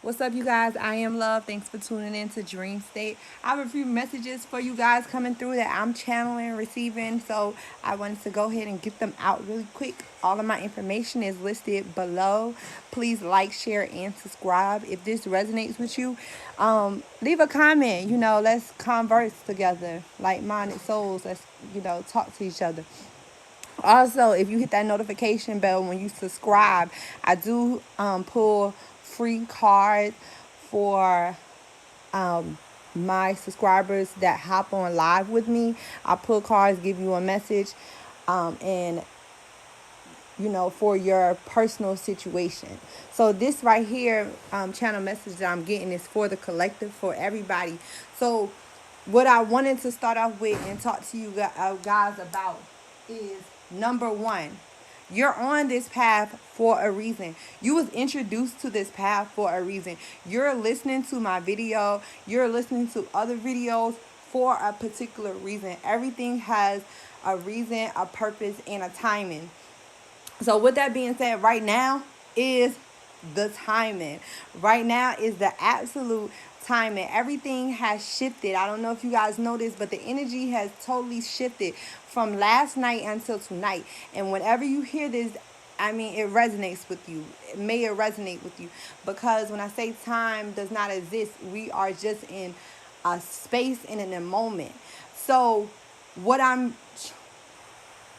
What's up, you guys? I am Love. Thanks for tuning in to Dream State. I have a few messages for you guys coming through that I'm channeling and receiving, so I wanted to go ahead and get them out really quick. All of my information is listed below. Please like, share, and subscribe. If this resonates with you, leave a comment. Let's converse together, like-minded souls. Let's talk to each other. Also, if you hit that notification bell when you subscribe, I do pull free cards for um, my subscribers that hop on live with me. I pull cards, give you a message, and for your personal situation. So this right here, channel message that I'm getting is for the collective, for everybody. So what I wanted to start off with and talk to you guys about is number one. You're on this path for a reason. You was introduced to this path for a reason. You're listening to my video. You're listening to other videos for a particular reason. Everything has a reason, a purpose, and a timing. So with that being said, right now is the timing. Right now is the absolute timing. Everything has shifted. I don't know if you guys know this, but the energy has totally shifted from last night until tonight. And whenever you hear this, it resonates with you. May it resonate with you. Because when I say time does not exist, we are just in a space and in a moment. So what I'm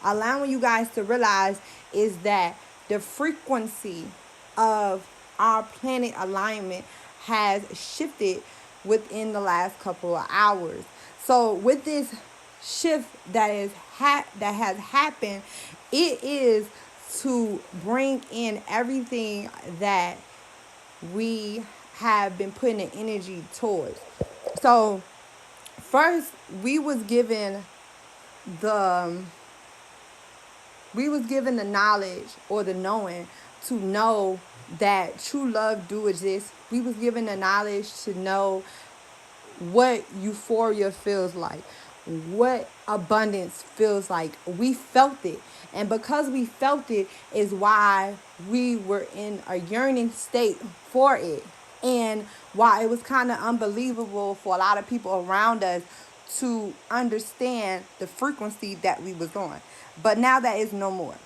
allowing you guys to realize is that the frequency of our planet alignment has shifted within the last couple of hours. So with this shift that has happened, it is to bring in everything that we have been putting the energy towards. So first the we was given the knowledge or the knowing to know that true love do exist. We was given the knowledge to know what euphoria feels like, what abundance feels like. We felt it. And because we felt it is why we were in a yearning state for it. And why it was kind of unbelievable for a lot of people around us to understand the frequency that we was on. But now that is no more.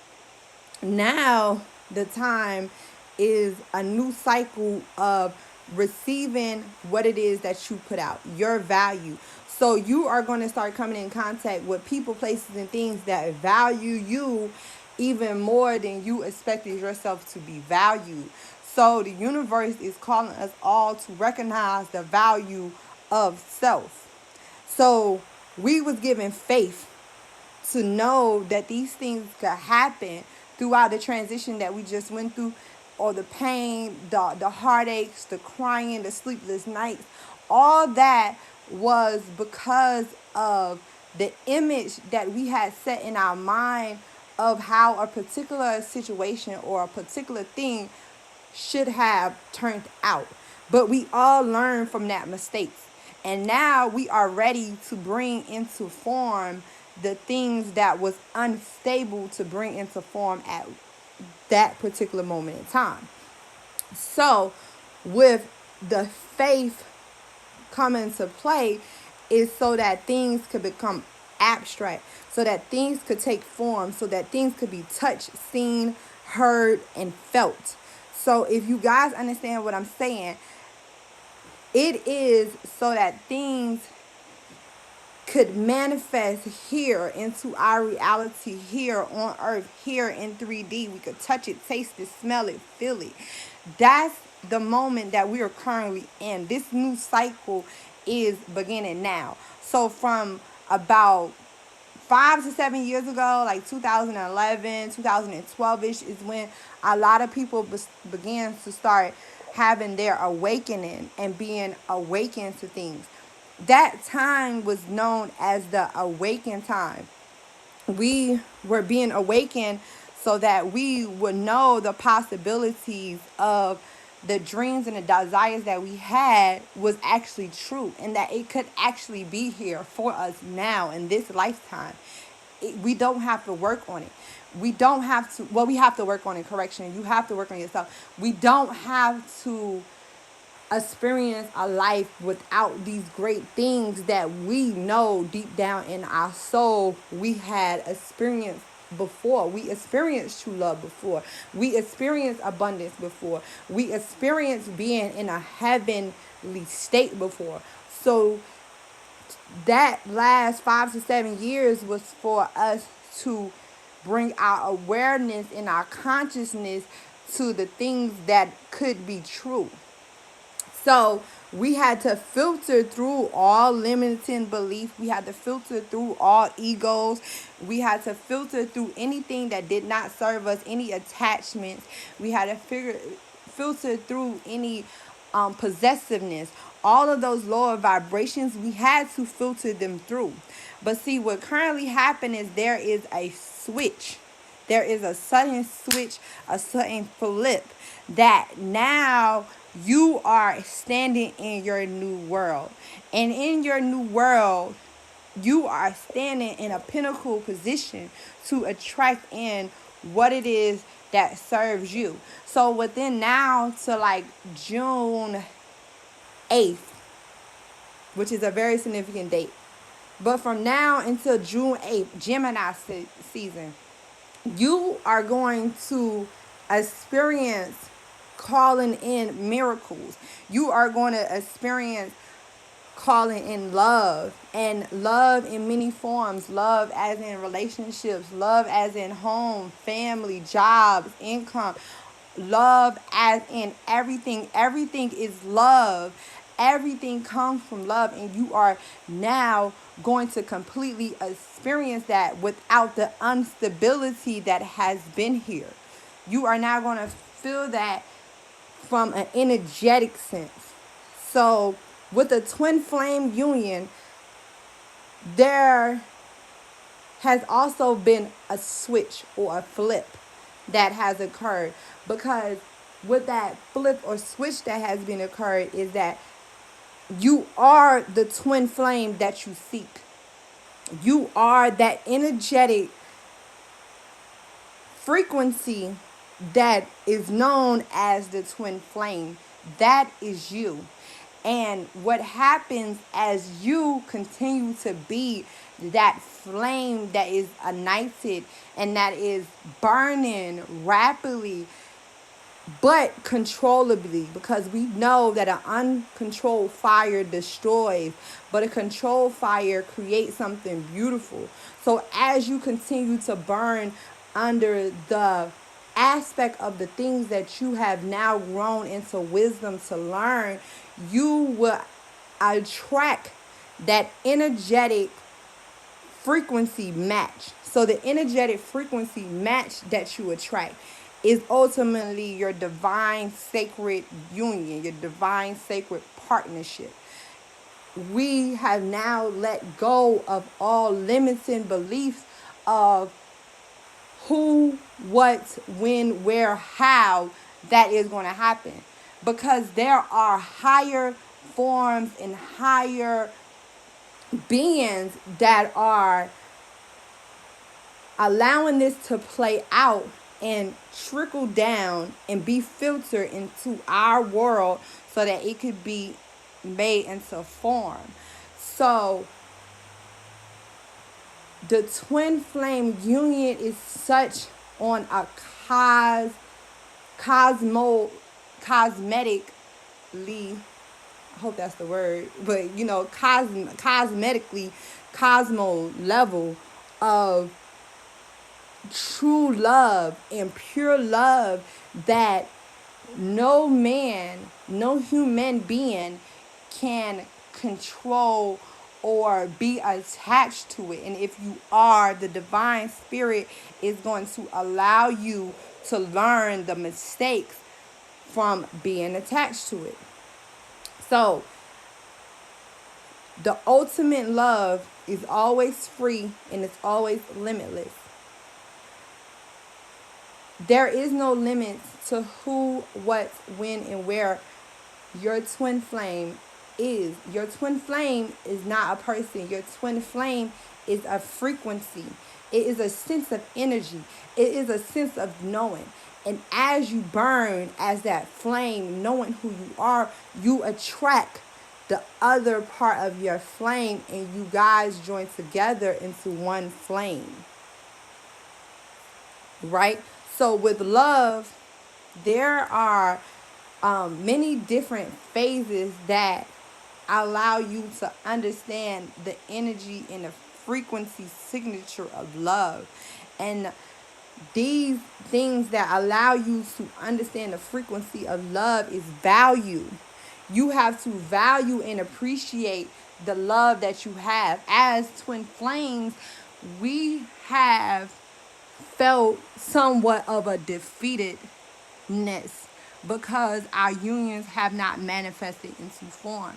Now the time is a new cycle of receiving what it is that you put out, your value. So you are going to start coming in contact with people, places, and things that value you even more than you expected yourself to be valued. So the universe is calling us all to recognize the value of self. So we was given faith to know that these things could happen throughout the transition that we just went through, or the pain, the heartaches, the crying, the sleepless nights. All that was because of the image that we had set in our mind of how a particular situation or a particular thing should have turned out. But we all learn from that mistakes. And now we are ready to bring into form the things that was unstable to bring into form at that particular moment in time. So with the faith coming into play is so that things could become abstract, so that things could take form, so that things could be touched, seen, heard, and felt. So if you guys understand what I'm saying, it is so that things could manifest here into our reality here on earth, here in 3D. We could touch it, taste it, smell it, feel it. That's the moment that we are currently in. This new cycle is beginning now. So from about 5 to 7 years ago, like 2011, 2012-ish, is when a lot of people began to start having their awakening and being awakened to things. That time was known as the awakened time. We were being awakened so that we would know the possibilities of the dreams and the desires that we had was actually true, and that it could actually be here for us now in this lifetime. We don't have to work on it. We don't have to, well, we have to work on it, correction. You have to work on yourself. We don't have to experience a life without these great things that we know deep down in our soul we had experienced before. We experienced true love before. We experienced abundance before. We experienced being in a heavenly state before. So that last 5 to 7 years was for us to bring our awareness and our consciousness to the things that could be true. So we had to filter through all limiting belief. We had to filter through all egos. We had to filter through anything that did not serve us, any attachments. We had to filter through any possessiveness. All of those lower vibrations, we had to filter them through. But see, what currently happened is there is a switch. There is a sudden switch, a sudden flip that now you are standing in your new world. And in your new world, you are standing in a pinnacle position to attract in what it is that serves you. So within now to like June 8th, which is a very significant date. But from now until June 8th, Gemini season, you are going to experience calling in miracles. You are going to experience calling in love, and love in many forms. Love as in relationships, love as in home, family, jobs, income, love as in everything. Everything is love. Everything comes from love, and you are now going to completely experience that without the instability that has been here. You are now going to feel that from an energetic sense. So with the twin flame union, there has also been a switch or a flip that has occurred, because with that flip or switch that has been occurred is that you are the twin flame that you seek. You are that energetic frequency that is known as the twin flame. That is you. And what happens as you continue to be that flame that is ignited and that is burning rapidly but controllably, because we know that an uncontrolled fire destroys, but a controlled fire creates something beautiful. So as you continue to burn under the aspect of the things that you have now grown into wisdom to learn, you will attract that energetic frequency match. So the energetic frequency match that you attract is ultimately your divine sacred union, your divine sacred partnership. We have now let go of all limiting beliefs of who, what, when, where, how that is going to happen. Because there are higher forms and higher beings that are allowing this to play out and trickle down and be filtered into our world so that it could be made into form. So the twin flame union is such on a cosmetically, I hope that's the word, but cosmetically, cosmo level of true love and pure love that no man, no human being can control or be attached to it. And if you are, the divine spirit is going to allow you to learn the mistakes from being attached to it. So the ultimate love is always free and it's always limitless. There is no limit to who, what, when, and where your twin flame is. Your twin flame is not a person. Your twin flame is a frequency. It is a sense of energy. It is a sense of knowing. And as you burn as that flame, knowing who you are, you attract the other part of your flame, and you guys join together into one flame. Right? So with love, there are many different phases that allow you to understand the energy and the frequency signature of love. And these things that allow you to understand the frequency of love is value. You have to value and appreciate the love that you have. As twin flames, we have felt somewhat of a defeatedness because our unions have not manifested into form.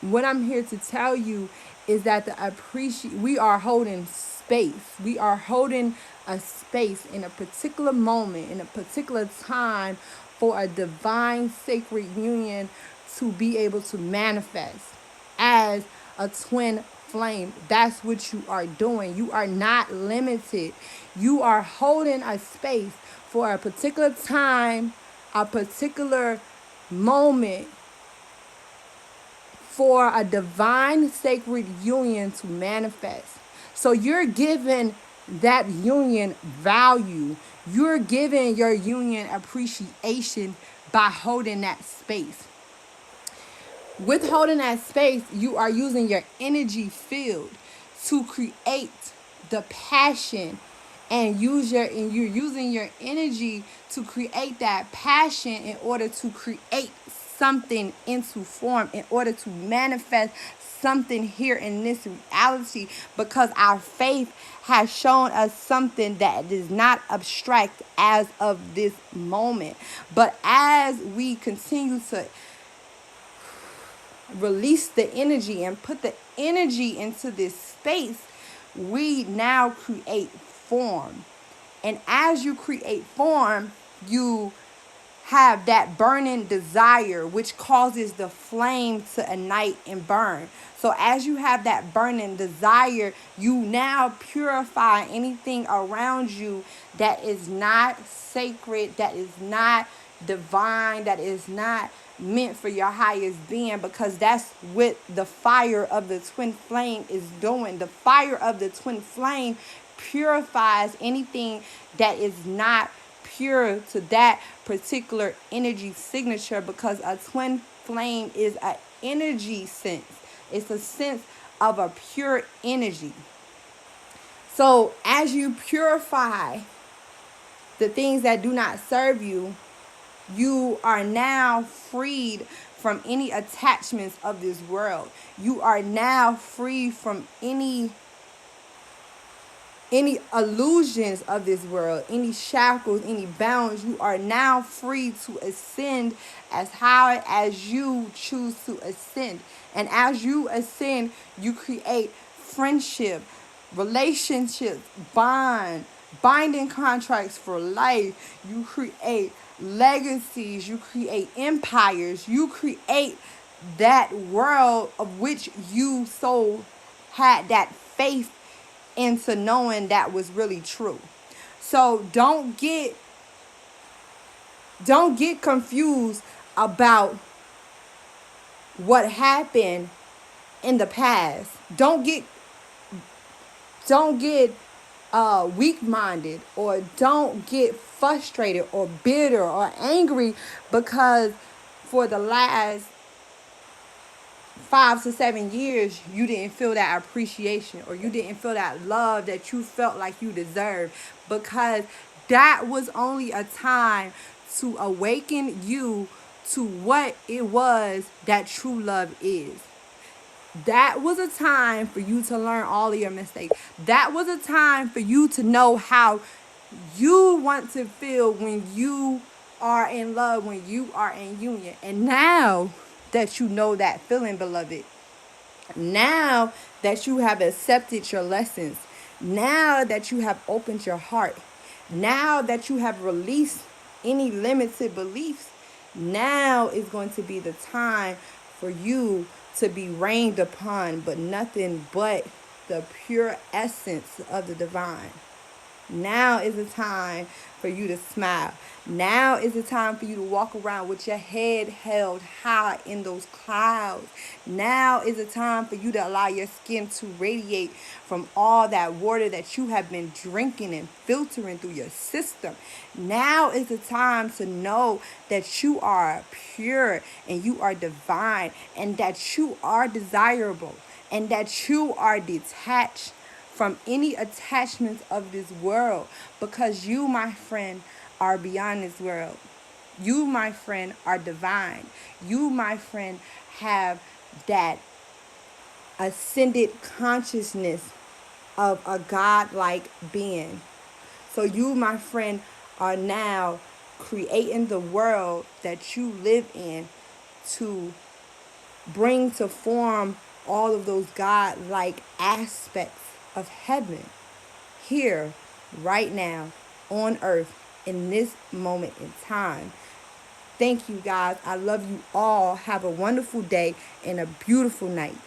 What I'm here to tell you is that we are holding space. We are holding a space in a particular moment, in a particular time, for a divine sacred union to be able to manifest as a twin flame. That's what you are doing. You are not limited. You are holding a space for a particular time, a particular moment, for a divine sacred union to manifest. So you're giving that union value. You're giving your union appreciation by holding that space. With holding that space, you are using your energy field to create the passion, and you're using your energy to create that passion in order to create something into form, in order to manifest something here in this reality, because our faith has shown us something that is not abstract as of this moment. But as we continue to release the energy and put the energy into this space, we now create form. And as you create form, you have that burning desire, which causes the flame to ignite and burn. So as you have that burning desire, you now purify anything around you that is not sacred, that is not divine, that is not meant for your highest being, because that's what the fire of the twin flame is doing. The fire of the twin flame purifies anything that is not pure to that particular energy signature, because a twin flame is an energy sense. It's a sense of a pure energy. So as you purify the things that do not serve you, you are now freed from any attachments of this world. You are now free from any illusions of this world, any shackles, any bounds. You are now free to ascend as high as you choose to ascend. And as you ascend, you create friendship, relationships, binding contracts for life. You create legacies. You create empires. You create that world of which you so had that faith into knowing that was really true. So don't get confused about what happened in the past. Don't get weak-minded, or don't get frustrated or bitter or angry because for the last 5 to 7 years, you didn't feel that appreciation, or you didn't feel that love that you felt like you deserved, because that was only a time to awaken you to what it was that true love is. That was a time for you to learn all of your mistakes. That was a time for you to know how you want to feel when you are in love, when you are in union. And now that you know that feeling, beloved, now that you have accepted your lessons, now that you have opened your heart, now that you have released any limited beliefs, now is going to be the time for you to be rained upon, but nothing but the pure essence of the divine. Now is the time for you to smile. Now is the time for you to walk around with your head held high in those clouds. Now is the time for you to allow your skin to radiate from all that water that you have been drinking and filtering through your system. Now is the time to know that you are pure and you are divine and that you are desirable and that you are detached from any attachments of this world, because you, my friend, are beyond this world. You, my friend, are divine. You, my friend, have that ascended consciousness of a godlike being. So you, my friend, are now creating the world that you live in to bring to form all of those God-like aspects of heaven here, right now, on earth, in this moment in time. Thank you, guys. I love you all. Have a wonderful day and a beautiful night.